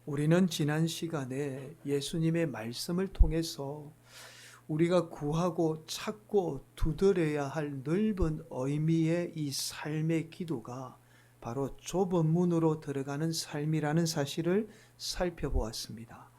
우리는 지난 시간에 예수님의 말씀을 통해서 우리가 구하고 찾고 두드려야 할 넓은 의미의 이 삶의 기도가 바로 좁은 문으로 들어가는 삶이라는 사실을 살펴보았습니다.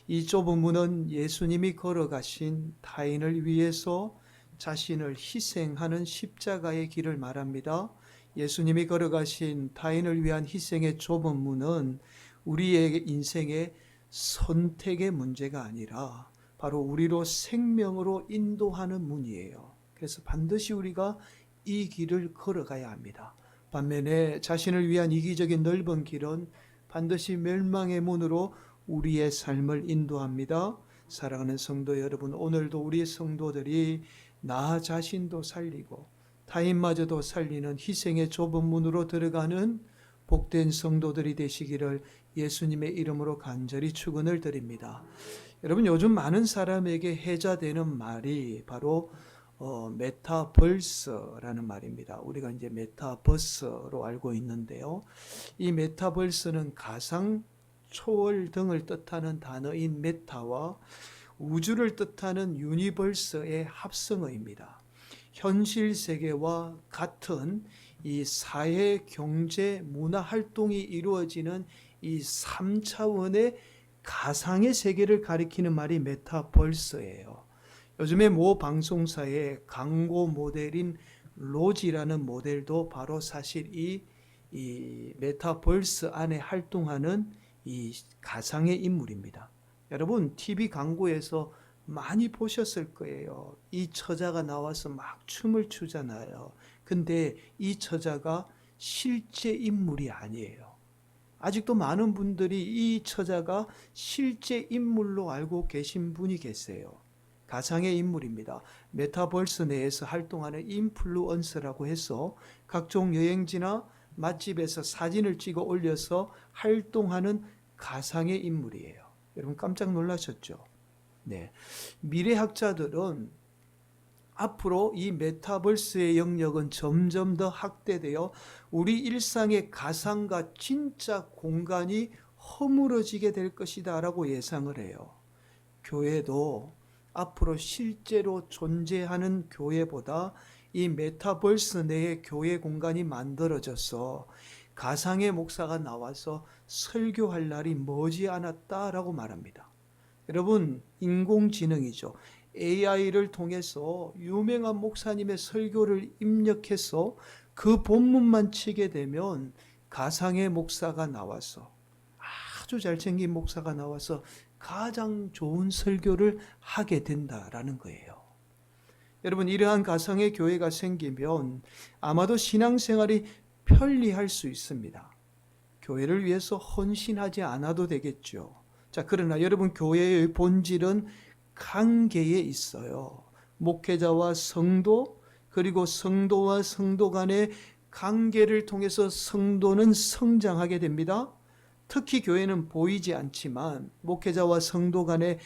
이 좁은 문은 예수님이 걸어가신 타인을 위해서 자신을 희생하는 십자가의 길을 말합니다. 예수님이 걸어가신 타인을 위한 희생의 좁은 문은 우리의 인생의 선택의 문제가 아니라 바로 우리로 생명으로 인도하는 문이에요. 그래서 반드시 우리가 이 길을 걸어가야 합니다. 반면에 자신을 위한 이기적인 넓은 길은 반드시 멸망의 문으로 우리의 삶을 인도합니다. 사랑하는 성도 여러분, 오늘도 우리 성도들이 나 자신도 살리고 타인마저도 살리는 희생의 좁은 문으로 들어가는 복된 성도들이 되시기를 예수님의 이름으로 간절히 축원을 드립니다. 여러분, 요즘 많은 사람에게 해자되는 말이 바로 메타버스라는 말입니다. 우리가 이제 메타버스로 알고 있는데요. 이 메타버스는 가상 초월 등을 뜻하는 단어인 메타와 우주를 뜻하는 유니버스의 합성어입니다. 현실 세계와 같은 이 사회, 경제, 문화 활동이 이루어지는 이 3차원의 가상의 세계를 가리키는 말이 메타버스예요. 요즘에 모 방송사의 광고 모델인 로지라는 모델도 바로 사실 이 메타버스 안에 활동하는 이 가상의 인물입니다. 여러분, TV 광고에서 많이 보셨을 거예요. 이 처자가 나와서 막 춤을 추잖아요. 근데 이 처자가 실제 인물이 아니에요. 아직도 많은 분들이 이 처자가 실제 인물로 알고 계신 분이 계세요. 가상의 인물입니다. 메타버스 내에서 활동하는 인플루언서라고 해서 각종 여행지나 맛집에서 사진을 찍어 올려서 활동하는 가상의 인물이에요. 여러분 깜짝 놀라셨죠? 네. 미래학자들은 앞으로 이 메타버스의 영역은 점점 더 확대되어 우리 일상의 가상과 진짜 공간이 허물어지게 될 것이다 라고 예상을 해요. 교회도 앞으로 실제로 존재하는 교회보다 이 메타버스 내에 교회 공간이 만들어져서 가상의 목사가 나와서 설교할 날이 머지않았다라고 말합니다. 여러분, 인공지능이죠. AI를 통해서 유명한 목사님의 설교를 입력해서 그 본문만 치게 되면 가상의 목사가 나와서 아주 잘생긴 목사가 나와서 가장 좋은 설교를 하게 된다라는 거예요. 여러분, 이러한 가상의 교회가 생기면 아마도 신앙생활이 편리할 수 있습니다. 교회를 위해서 헌신하지 않아도 되겠죠. 자, 그러나 여러분, 교회의 본질은 관계에 있어요. 목회자와 성도, 그리고 성도와 성도 간의 관계를 통해서 성도는 성장하게 됩니다. 특히 교회는 보이지 않지만 목회자와 성도 간의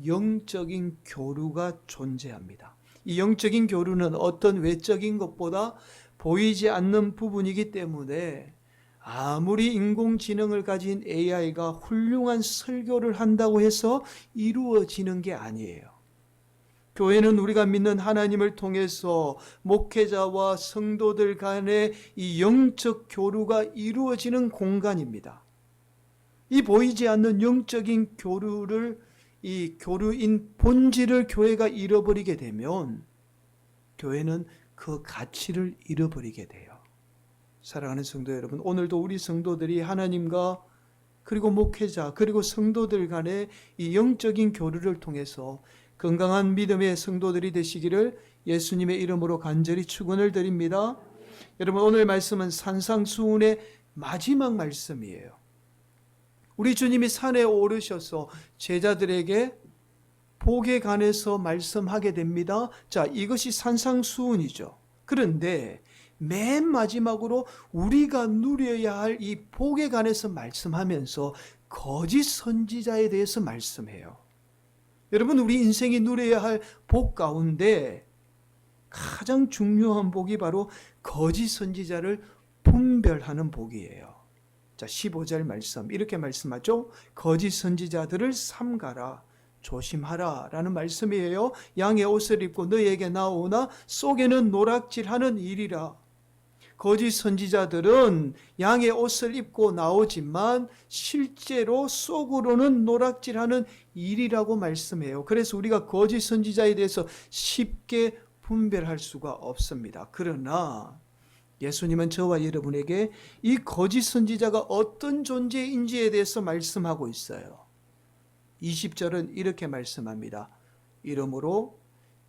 영적인 교류가 존재합니다. 이 영적인 교류는 어떤 외적인 것보다 보이지 않는 부분이기 때문에 아무리 인공지능을 가진 AI가 훌륭한 설교를 한다고 해서 이루어지는 게 아니에요. 교회는 우리가 믿는 하나님을 통해서 목회자와 성도들 간의 이 영적 교류가 이루어지는 공간입니다. 이 보이지 않는 영적인 교류를, 이 교류인 본질을 교회가 잃어버리게 되면 교회는 그 가치를 잃어버리게 돼요. 사랑하는 성도 여러분, 오늘도 우리 성도들이 하나님과 그리고 목회자 그리고 성도들 간의 이 영적인 교류를 통해서 건강한 믿음의 성도들이 되시기를 예수님의 이름으로 간절히 축원을 드립니다. 여러분, 오늘 말씀은 산상수훈의 마지막 말씀이에요. 우리 주님이 산에 오르셔서 제자들에게 복에 관해서 말씀하게 됩니다. 자, 이것이 산상수훈이죠. 그런데 맨 마지막으로 우리가 누려야 할 이 복에 관해서 말씀하면서 거짓 선지자에 대해서 말씀해요. 여러분, 우리 인생이 누려야 할 복 가운데 가장 중요한 복이 바로 거짓 선지자를 분별하는 복이에요. 자, 15절 말씀 이렇게 말씀하죠. 거짓 선지자들을 삼가라, 조심하라 라는 말씀이에요. 양의 옷을 입고 너에게 나오나 속에는 노략질하는 일이라. 거짓 선지자들은 양의 옷을 입고 나오지만 실제로 속으로는 노략질하는 일이라고 말씀해요. 그래서 우리가 거짓 선지자에 대해서 쉽게 분별할 수가 없습니다. 그러나 예수님은 저와 여러분에게 이 거짓 선지자가 어떤 존재인지에 대해서 말씀하고 있어요. 20절은 이렇게 말씀합니다. 이러므로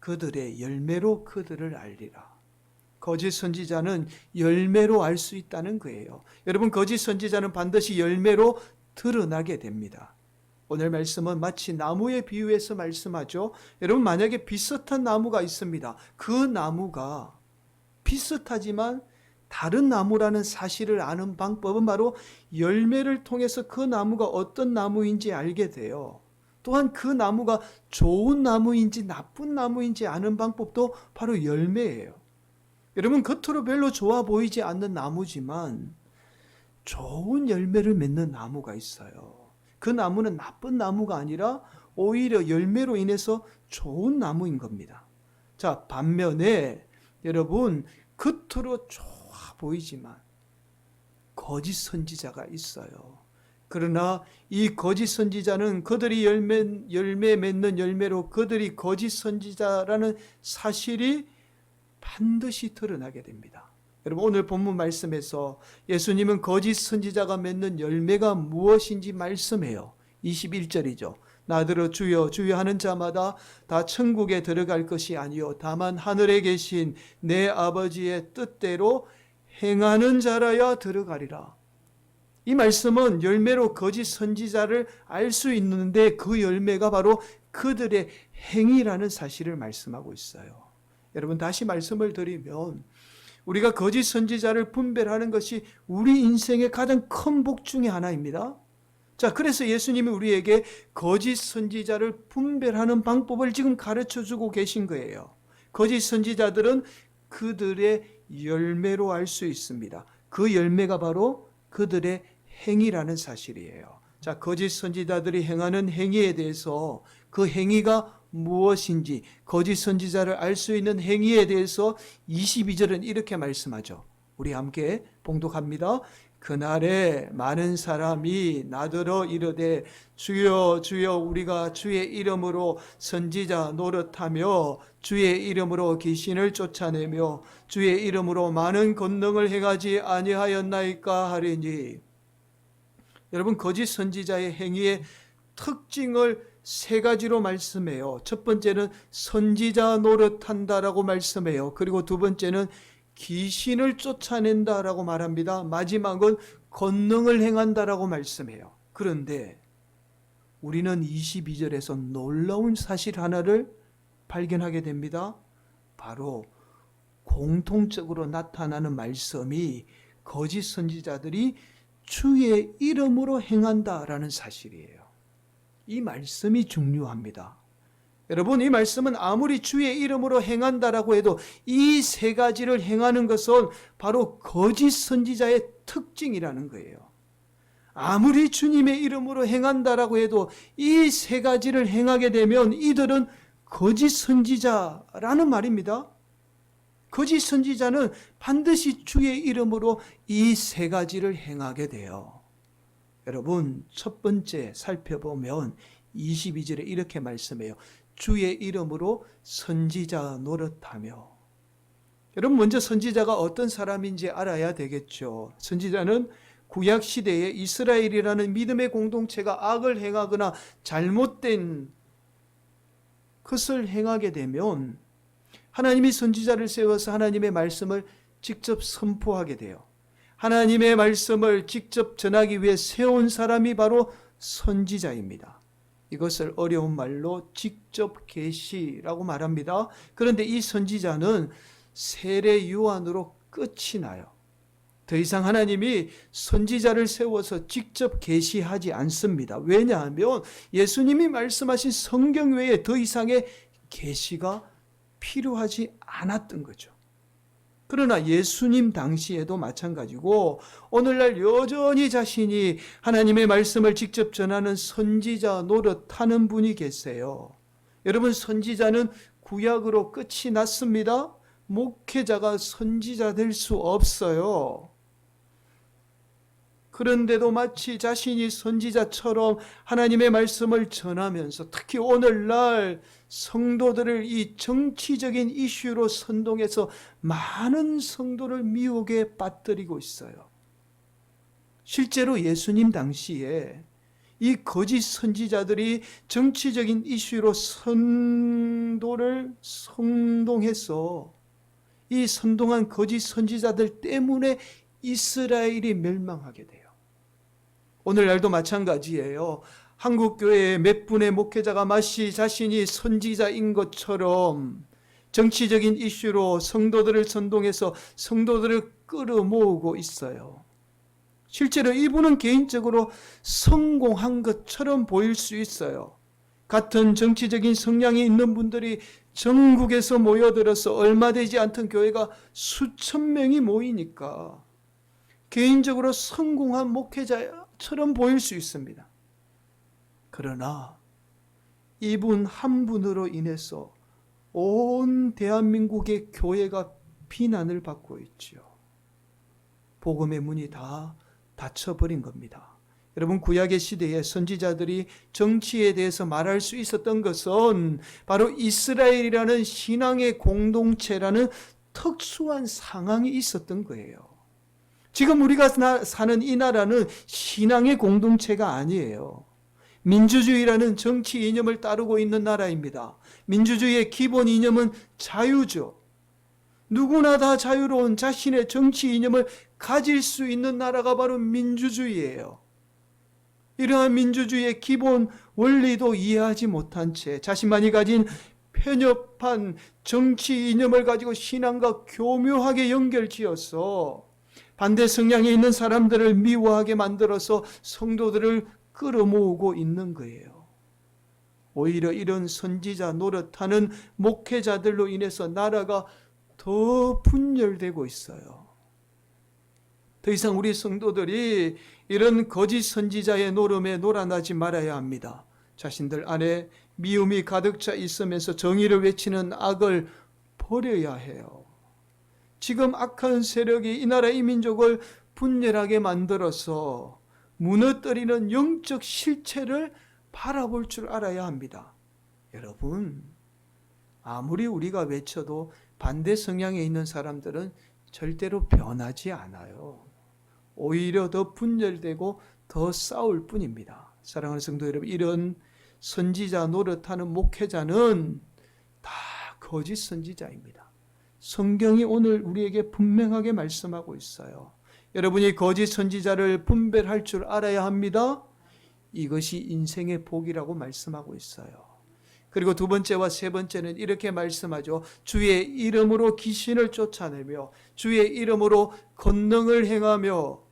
그들의 열매로 그들을 알리라. 거짓 선지자는 열매로 알 수 있다는 거예요. 여러분, 거짓 선지자는 반드시 열매로 드러나게 됩니다. 오늘 말씀은 마치 나무에 비유해서 말씀하죠. 여러분, 만약에 비슷한 나무가 있습니다. 그 나무가 비슷하지만 다른 나무라는 사실을 아는 방법은 바로 열매를 통해서 그 나무가 어떤 나무인지 알게 돼요. 또한 그 나무가 좋은 나무인지 나쁜 나무인지 아는 방법도 바로 열매예요. 여러분, 겉으로 별로 좋아 보이지 않는 나무지만 좋은 열매를 맺는 나무가 있어요. 그 나무는 나쁜 나무가 아니라 오히려 열매로 인해서 좋은 나무인 겁니다. 자, 반면에 여러분, 겉으로 좋아 보이지만 거짓 선지자가 있어요. 그러나 이 거짓 선지자는 그들이 열매 맺는 열매로 그들이 거짓 선지자라는 사실이 반드시 드러나게 됩니다. 여러분, 오늘 본문 말씀에서 예수님은 거짓 선지자가 맺는 열매가 무엇인지 말씀해요. 21절이죠. 나더러 주여 주여 하는 자마다 다 천국에 들어갈 것이 아니요 다만 하늘에 계신 내 아버지의 뜻대로 행하는 자라야 들어가리라. 이 말씀은 열매로 거짓 선지자를 알 수 있는데 그 열매가 바로 그들의 행위라는 사실을 말씀하고 있어요. 여러분, 다시 말씀을 드리면 우리가 거짓 선지자를 분별하는 것이 우리 인생의 가장 큰 복 중에 하나입니다. 자, 그래서 예수님이 우리에게 거짓 선지자를 분별하는 방법을 지금 가르쳐 주고 계신 거예요. 거짓 선지자들은 그들의 열매로 알 수 있습니다. 그 열매가 바로 그들의 행위라는 사실이에요. 자, 거짓 선지자들이 행하는 행위에 대해서 그 행위가 무엇인지, 거짓 선지자를 알 수 있는 행위에 대해서 22절은 이렇게 말씀하죠. 우리 함께 봉독합니다. 그날에 많은 사람이 나더러 이르되 주여 주여 우리가 주의 이름으로 선지자 노릇하며 주의 이름으로 귀신을 쫓아내며 주의 이름으로 많은 권능을 행하지 아니하였나이까 하리니. 여러분, 거짓 선지자의 행위의 특징을 세 가지로 말씀해요. 첫 번째는 선지자 노릇한다라고 말씀해요. 그리고 두 번째는 귀신을 쫓아낸다라고 말합니다. 마지막은 권능을 행한다라고 말씀해요. 그런데 우리는 22절에서 놀라운 사실 하나를 발견하게 됩니다. 바로 공통적으로 나타나는 말씀이 거짓 선지자들이 주의 이름으로 행한다라는 사실이에요. 이 말씀이 중요합니다. 여러분, 이 말씀은 아무리 주의 이름으로 행한다라고 해도 이 세 가지를 행하는 것은 바로 거짓 선지자의 특징이라는 거예요. 아무리 주님의 이름으로 행한다라고 해도 이 세 가지를 행하게 되면 이들은 거짓 선지자라는 말입니다. 거짓 선지자는 반드시 주의 이름으로 이 세 가지를 행하게 돼요. 여러분, 첫 번째 살펴보면 22절에 이렇게 말씀해요. 주의 이름으로 선지자 노릇하며. 여러분, 먼저 선지자가 어떤 사람인지 알아야 되겠죠. 선지자는 구약시대에 이스라엘이라는 믿음의 공동체가 악을 행하거나 잘못된 것을 행하게 되면 하나님이 선지자를 세워서 하나님의 말씀을 직접 선포하게 돼요. 하나님의 말씀을 직접 전하기 위해 세운 사람이 바로 선지자입니다. 이것을 어려운 말로 직접 계시라고 말합니다. 그런데 이 선지자는 세례 요한으로 끝이 나요. 더 이상 하나님이 선지자를 세워서 직접 계시하지 않습니다. 왜냐하면 예수님이 말씀하신 성경 외에 더 이상의 계시가 필요하지 않았던 거죠. 그러나 예수님 당시에도 마찬가지고 오늘날 여전히 자신이 하나님의 말씀을 직접 전하는 선지자 노릇하는 분이 계세요. 여러분, 선지자는 구약으로 끝이 났습니다. 목회자가 선지자 될 수 없어요. 그런데도 마치 자신이 선지자처럼 하나님의 말씀을 전하면서 특히 오늘날 성도들을 이 정치적인 이슈로 선동해서 많은 성도를 미혹에 빠뜨리고 있어요. 실제로 예수님 당시에 이 거짓 선지자들이 정치적인 이슈로 성도를 선동해서 이 선동한 거짓 선지자들 때문에 이스라엘이 멸망하게 돼요. 오늘날도 마찬가지예요. 한국교회의 몇 분의 목회자가 마치 자신이 선지자인 것처럼 정치적인 이슈로 성도들을 선동해서 성도들을 끌어모으고 있어요. 실제로 이분은 개인적으로 성공한 것처럼 보일 수 있어요. 같은 정치적인 성향이 있는 분들이 전국에서 모여들어서 얼마 되지 않던 교회가 수천 명이 모이니까 개인적으로 성공한 목회자처럼 보일 수 있습니다. 그러나 이분 한 분으로 인해서 온 대한민국의 교회가 비난을 받고 있죠. 복음의 문이 다 닫혀버린 겁니다. 여러분, 구약의 시대에 선지자들이 정치에 대해서 말할 수 있었던 것은 바로 이스라엘이라는 신앙의 공동체라는 특수한 상황이 있었던 거예요. 지금 우리가 사는 이 나라는 신앙의 공동체가 아니에요. 민주주의라는 정치 이념을 따르고 있는 나라입니다. 민주주의의 기본 이념은 자유죠. 누구나 다 자유로운 자신의 정치 이념을 가질 수 있는 나라가 바로 민주주의예요. 이러한 민주주의의 기본 원리도 이해하지 못한 채 자신만이 가진 편협한 정치 이념을 가지고 신앙과 교묘하게 연결지어서 반대 성향에 있는 사람들을 미워하게 만들어서 성도들을 끌어모으고 있는 거예요. 오히려 이런 선지자 노릇하는 목회자들로 인해서 나라가 더 분열되고 있어요. 더 이상 우리 성도들이 이런 거짓 선지자의 노름에 놀아나지 말아야 합니다. 자신들 안에 미움이 가득 차 있으면서 정의를 외치는 악을 버려야 해요. 지금 악한 세력이 이 나라 이 민족을 분열하게 만들어서 무너뜨리는 영적 실체를 바라볼 줄 알아야 합니다. 여러분, 아무리 우리가 외쳐도 반대 성향에 있는 사람들은 절대로 변하지 않아요. 오히려 더 분열되고 더 싸울 뿐입니다. 사랑하는 성도 여러분, 이런 선지자 노릇하는 목회자는 다 거짓 선지자입니다. 성경이 오늘 우리에게 분명하게 말씀하고 있어요. 여러분이 거짓 선지자를 분별할 줄 알아야 합니다. 이것이 인생의 복이라고 말씀하고 있어요. 그리고 두 번째와 세 번째는 이렇게 말씀하죠. 주의 이름으로 귀신을 쫓아내며 주의 이름으로 권능을 행하며.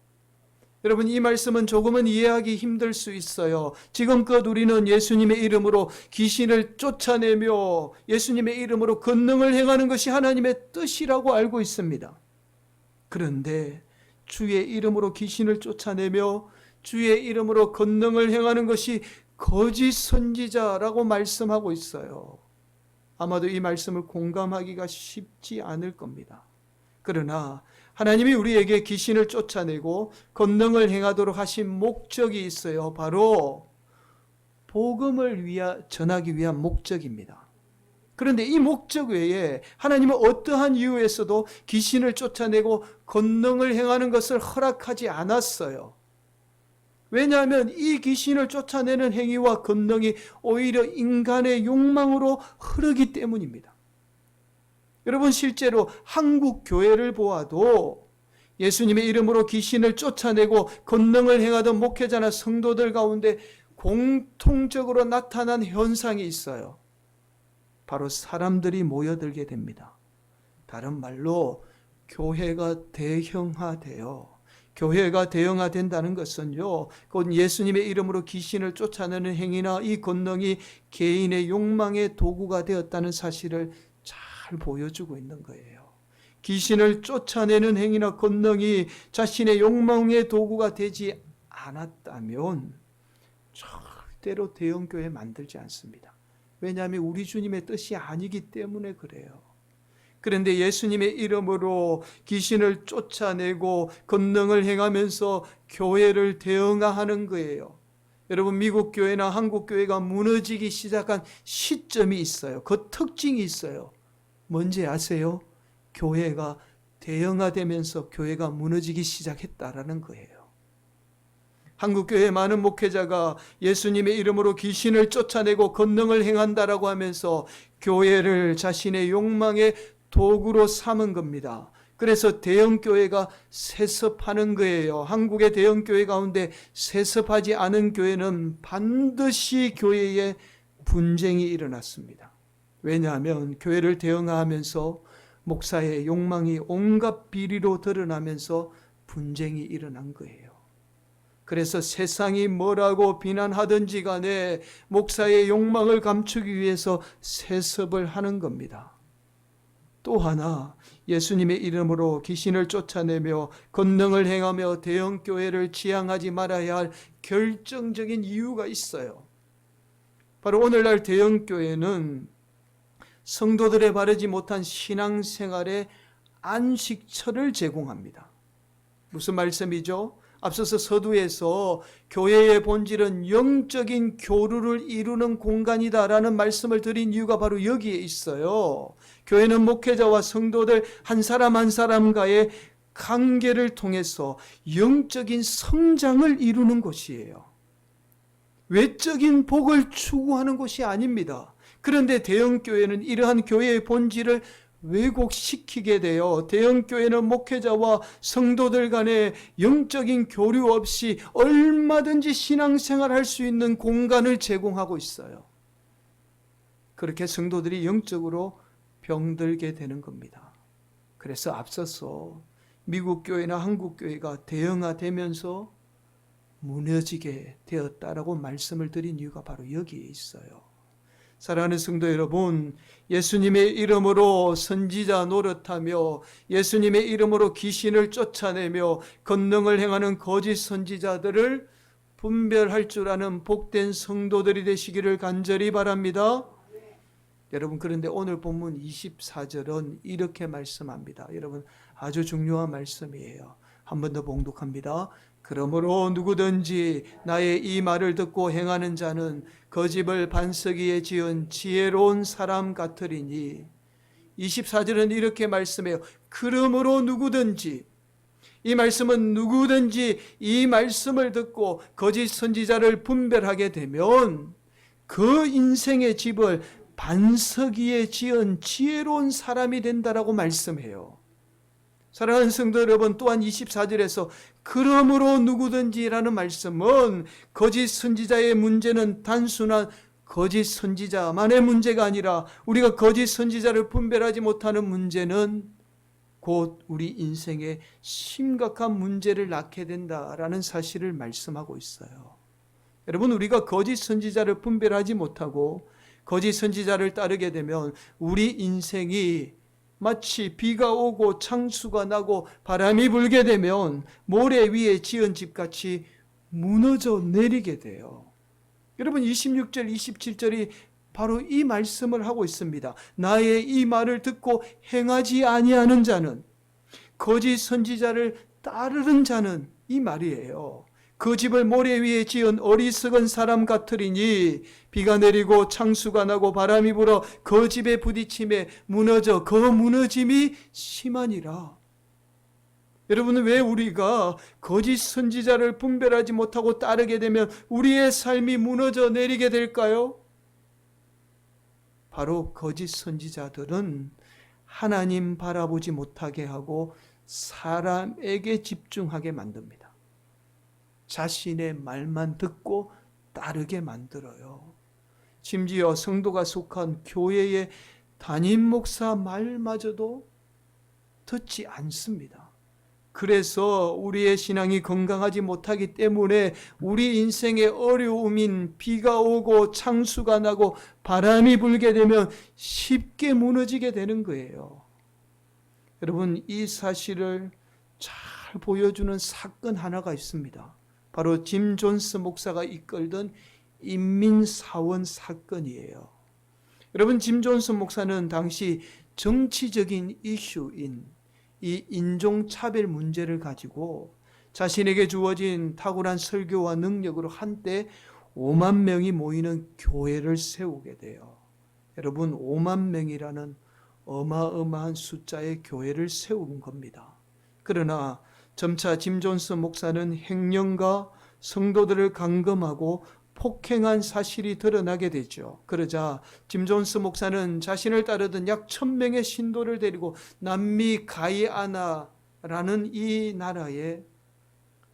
여러분, 이 말씀은 조금은 이해하기 힘들 수 있어요. 지금껏 우리는 예수님의 이름으로 귀신을 쫓아내며 예수님의 이름으로 권능을 행하는 것이 하나님의 뜻이라고 알고 있습니다. 그런데 주의 이름으로 귀신을 쫓아내며 주의 이름으로 권능을 행하는 것이 거짓 선지자라고 말씀하고 있어요. 아마도 이 말씀을 공감하기가 쉽지 않을 겁니다. 그러나 하나님이 우리에게 귀신을 쫓아내고 권능을 행하도록 하신 목적이 있어요. 바로 복음을 전하기 위한 목적입니다. 그런데 이 목적 외에 하나님은 어떠한 이유에서도 귀신을 쫓아내고 권능을 행하는 것을 허락하지 않았어요. 왜냐하면 이 귀신을 쫓아내는 행위와 권능이 오히려 인간의 욕망으로 흐르기 때문입니다. 여러분, 실제로 한국 교회를 보아도 예수님의 이름으로 귀신을 쫓아내고 권능을 행하던 목회자나 성도들 가운데 공통적으로 나타난 현상이 있어요. 바로 사람들이 모여들게 됩니다. 다른 말로 교회가 대형화돼요. 교회가 대형화된다는 것은요, 곧 예수님의 이름으로 귀신을 쫓아내는 행위나 이 권능이 개인의 욕망의 도구가 되었다는 사실을 잘 보여주고 있는 거예요. 귀신을 쫓아내는 행위나 권능이 자신의 욕망의 도구가 되지 않았다면 절대로 대형교회 만들지 않습니다. 왜냐하면 우리 주님의 뜻이 아니기 때문에 그래요. 그런데 예수님의 이름으로 귀신을 쫓아내고 권능을 행하면서 교회를 대응하는 거예요. 여러분, 미국 교회나 한국 교회가 무너지기 시작한 시점이 있어요. 그 특징이 있어요. 뭔지 아세요? 교회가 대형화되면서 교회가 무너지기 시작했다라는 거예요. 한국 교회의 많은 목회자가 예수님의 이름으로 귀신을 쫓아내고 권능을 행한다라고 하면서 교회를 자신의 욕망의 도구로 삼은 겁니다. 그래서 대형교회가 세습하는 거예요. 한국의 대형교회 가운데 세습하지 않은 교회는 반드시 교회에 분쟁이 일어났습니다. 왜냐하면 교회를 대형화하면서 목사의 욕망이 온갖 비리로 드러나면서 분쟁이 일어난 거예요. 그래서 세상이 뭐라고 비난하든지 간에 목사의 욕망을 감추기 위해서 세습을 하는 겁니다. 또 하나, 예수님의 이름으로 귀신을 쫓아내며 권능을 행하며 대형교회를 지향하지 말아야 할 결정적인 이유가 있어요. 바로 오늘날 대형교회는 성도들의 바르지 못한 신앙생활의 안식처를 제공합니다. 무슨 말씀이죠? 앞서서 서두에서 교회의 본질은 영적인 교류를 이루는 공간이다라는 말씀을 드린 이유가 바로 여기에 있어요. 교회는 목회자와 성도들 한 사람 한 사람과의 관계를 통해서 영적인 성장을 이루는 곳이에요. 외적인 복을 추구하는 곳이 아닙니다. 그런데 대형교회는 이러한 교회의 본질을 왜곡시키게 되어 대형교회는 목회자와 성도들 간의 영적인 교류 없이 얼마든지 신앙생활할 수 있는 공간을 제공하고 있어요. 그렇게 성도들이 영적으로 병들게 되는 겁니다. 그래서 앞서서 미국 교회나 한국 교회가 대형화되면서 무너지게 되었다라고 말씀을 드린 이유가 바로 여기에 있어요. 사랑하는 성도 여러분, 예수님의 이름으로 선지자 노릇하며 예수님의 이름으로 귀신을 쫓아내며 권능을 행하는 거짓 선지자들을 분별할 줄 아는 복된 성도들이 되시기를 간절히 바랍니다. 여러분, 그런데 오늘 본문 24절은 이렇게 말씀합니다. 여러분, 아주 중요한 말씀이에요. 한 번 더 봉독합니다. 그러므로 누구든지 나의 이 말을 듣고 행하는 자는 그 집을 반석 위에 지은 지혜로운 사람 같으리니. 24절은 이렇게 말씀해요. 그러므로 누구든지, 이 말씀은 누구든지 이 말씀을 듣고 거짓 선지자를 분별하게 되면 그 인생의 집을 반석 위에 지은 지혜로운 사람이 된다라고 말씀해요. 사랑하는 성도 여러분, 또한 24절에서 그러므로 누구든지라는 말씀은 거짓 선지자의 문제는 단순한 거짓 선지자만의 문제가 아니라 우리가 거짓 선지자를 분별하지 못하는 문제는 곧 우리 인생에 심각한 문제를 낳게 된다라는 사실을 말씀하고 있어요. 여러분, 우리가 거짓 선지자를 분별하지 못하고 거짓 선지자를 따르게 되면 우리 인생이 마치 비가 오고 창수가 나고 바람이 불게 되면 모래 위에 지은 집같이 무너져 내리게 돼요. 여러분, 26절, 27절이 바로 이 말씀을 하고 있습니다. 나의 이 말을 듣고 행하지 아니하는 자는, 거짓 선지자를 따르는 자는, 이 말이에요. 그 집을 모래 위에 지은 어리석은 사람 같으리니 비가 내리고 창수가 나고 바람이 불어 그 집에 부딪힘에 무너져 그 무너짐이 심하니라. 여러분, 왜 우리가 거짓 선지자를 분별하지 못하고 따르게 되면 우리의 삶이 무너져 내리게 될까요? 바로 거짓 선지자들은 하나님 바라보지 못하게 하고 사람에게 집중하게 만듭니다. 자신의 말만 듣고 따르게 만들어요. 심지어 성도가 속한 교회의 담임 목사 말마저도 듣지 않습니다. 그래서 우리의 신앙이 건강하지 못하기 때문에 우리 인생의 어려움인 비가 오고 창수가 나고 바람이 불게 되면 쉽게 무너지게 되는 거예요. 여러분, 이 사실을 잘 보여주는 사건 하나가 있습니다. 바로 짐 존스 목사가 이끌던 인민사원 사건이에요. 여러분, 짐 존스 목사는 당시 정치적인 이슈인 이 인종차별 문제를 가지고 자신에게 주어진 탁월한 설교와 능력으로 한때 5만 명이 모이는 교회를 세우게 돼요. 여러분, 5만 명이라는 어마어마한 숫자의 교회를 세운 겁니다. 그러나 점차 짐 존스 목사는 행령과 성도들을 감금하고 폭행한 사실이 드러나게 되죠. 그러자 짐 존스 목사는 자신을 따르던 약 1000명의 신도를 데리고 남미 가이아나라는 이 나라에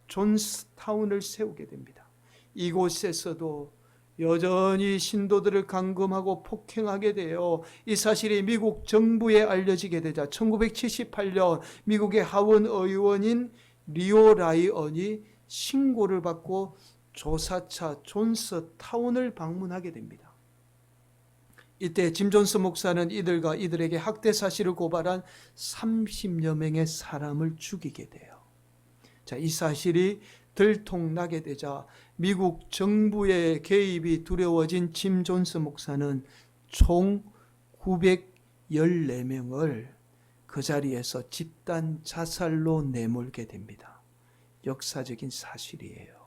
존스타운을 세우게 됩니다. 이곳에서도 여전히 신도들을 감금하고 폭행하게 되어 이 사실이 미국 정부에 알려지게 되자 1978년 미국의 하원 의원인 리오 라이언이 신고를 받고 조사차 존스타운을 방문하게 됩니다. 이때 짐 존스 목사는 이들과 이들에게 학대 사실을 고발한 30여 명의 사람을 죽이게 돼요. 자, 이 사실이 들통나게 되자 미국 정부의 개입이 두려워진 짐 존스 목사는 총 914명을 그 자리에서 집단 자살로 내몰게 됩니다. 역사적인 사실이에요.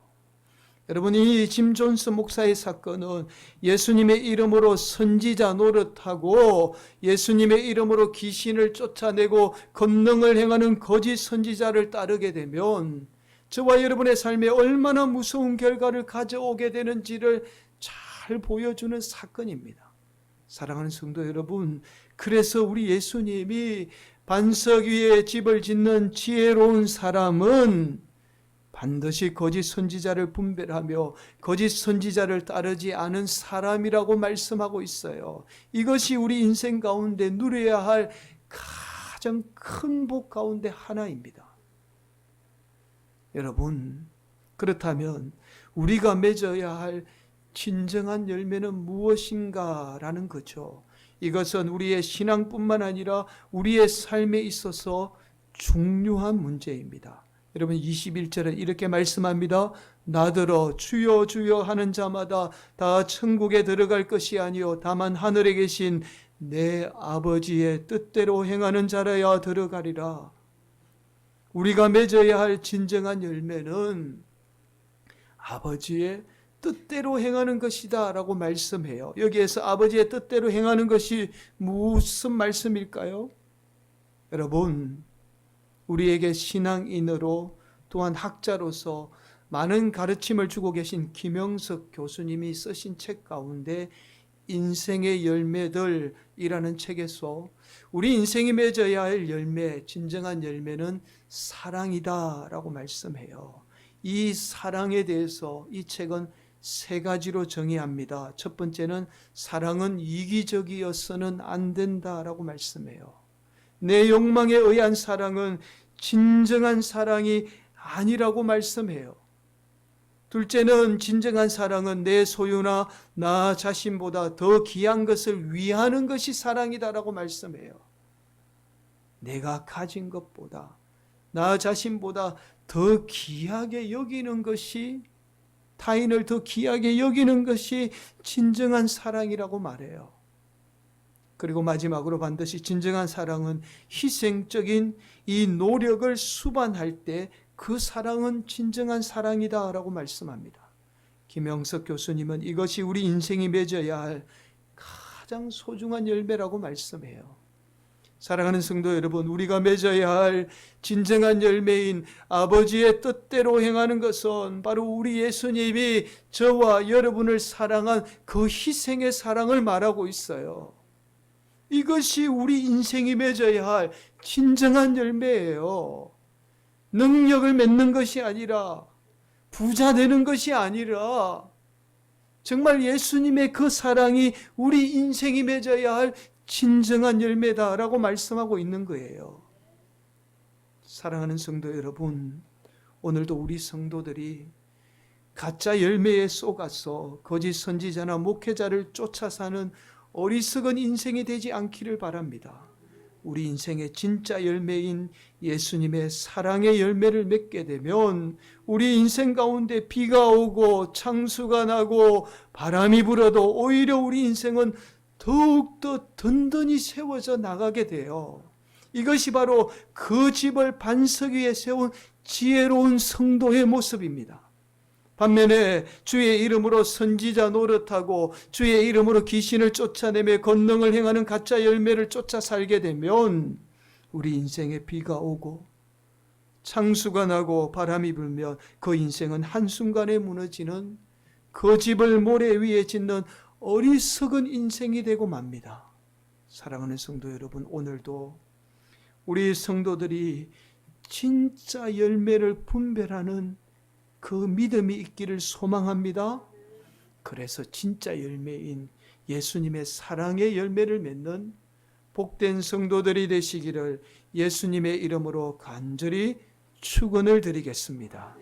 여러분, 이 짐 존스 목사의 사건은 예수님의 이름으로 선지자 노릇하고 예수님의 이름으로 귀신을 쫓아내고 권능을 행하는 거짓 선지자를 따르게 되면 저와 여러분의 삶에 얼마나 무서운 결과를 가져오게 되는지를 잘 보여주는 사건입니다. 사랑하는 성도 여러분, 그래서 우리 예수님이 반석 위에 집을 짓는 지혜로운 사람은 반드시 거짓 선지자를 분별하며 거짓 선지자를 따르지 않은 사람이라고 말씀하고 있어요. 이것이 우리 인생 가운데 누려야 할 가장 큰 복 가운데 하나입니다. 여러분, 그렇다면 우리가 맺어야 할 진정한 열매는 무엇인가라는 거죠. 이것은 우리의 신앙뿐만 아니라 우리의 삶에 있어서 중요한 문제입니다. 여러분, 21절에 이렇게 말씀합니다. 나더러 주여 주여 하는 자마다 다 천국에 들어갈 것이 아니요 다만 하늘에 계신 내 아버지의 뜻대로 행하는 자라야 들어가리라. 우리가 맺어야 할 진정한 열매는 아버지의 뜻대로 행하는 것이다 라고 말씀해요. 여기에서 아버지의 뜻대로 행하는 것이 무슨 말씀일까요? 여러분, 우리에게 신앙인으로 또한 학자로서 많은 가르침을 주고 계신 김영석 교수님이 쓰신 책 가운데 인생의 열매들이라는 책에서 우리 인생이 맺어야 할 열매, 진정한 열매는 사랑이다 라고 말씀해요. 이 사랑에 대해서 이 책은 3가지로 정의합니다. 첫 번째는 사랑은 이기적이어서는 안 된다라고 말씀해요. 내 욕망에 의한 사랑은 진정한 사랑이 아니라고 말씀해요. 둘째는 진정한 사랑은 내 소유나 나 자신보다 더 귀한 것을 위하는 것이 사랑이다라고 말씀해요. 내가 가진 것보다 나 자신보다 더 귀하게 여기는 것이, 타인을 더 귀하게 여기는 것이 진정한 사랑이라고 말해요. 그리고 마지막으로 반드시 진정한 사랑은 희생적인 이 노력을 수반할 때 그 사랑은 진정한 사랑이다 라고 말씀합니다. 김영석 교수님은 이것이 우리 인생이 맺어야 할 가장 소중한 열매라고 말씀해요. 사랑하는 성도 여러분, 우리가 맺어야 할 진정한 열매인 아버지의 뜻대로 행하는 것은 바로 우리 예수님이 저와 여러분을 사랑한 그 희생의 사랑을 말하고 있어요. 이것이 우리 인생이 맺어야 할 진정한 열매예요. 능력을 맺는 것이 아니라, 부자 되는 것이 아니라, 정말 예수님의 그 사랑이 우리 인생이 맺어야 할 진정한 열매다라고 말씀하고 있는 거예요. 사랑하는 성도 여러분, 오늘도 우리 성도들이 가짜 열매에 속아서 거짓 선지자나 목회자를 쫓아 사는 어리석은 인생이 되지 않기를 바랍니다. 우리 인생의 진짜 열매인 예수님의 사랑의 열매를 맺게 되면 우리 인생 가운데 비가 오고 창수가 나고 바람이 불어도 오히려 우리 인생은 더욱더 든든히 세워져 나가게 돼요. 이것이 바로 그 집을 반석 위에 세운 지혜로운 성도의 모습입니다. 반면에 주의 이름으로 선지자 노릇하고 주의 이름으로 귀신을 쫓아내며 권능을 행하는 가짜 열매를 쫓아 살게 되면 우리 인생에 비가 오고 창수가 나고 바람이 불면 그 인생은 한순간에 무너지는 그 집을 모래 위에 짓는 어리석은 인생이 되고 맙니다. 사랑하는 성도 여러분, 오늘도 우리 성도들이 진짜 열매를 분별하는 그 믿음이 있기를 소망합니다. 그래서 진짜 열매인 예수님의 사랑의 열매를 맺는 복된 성도들이 되시기를 예수님의 이름으로 간절히 축원을 드리겠습니다.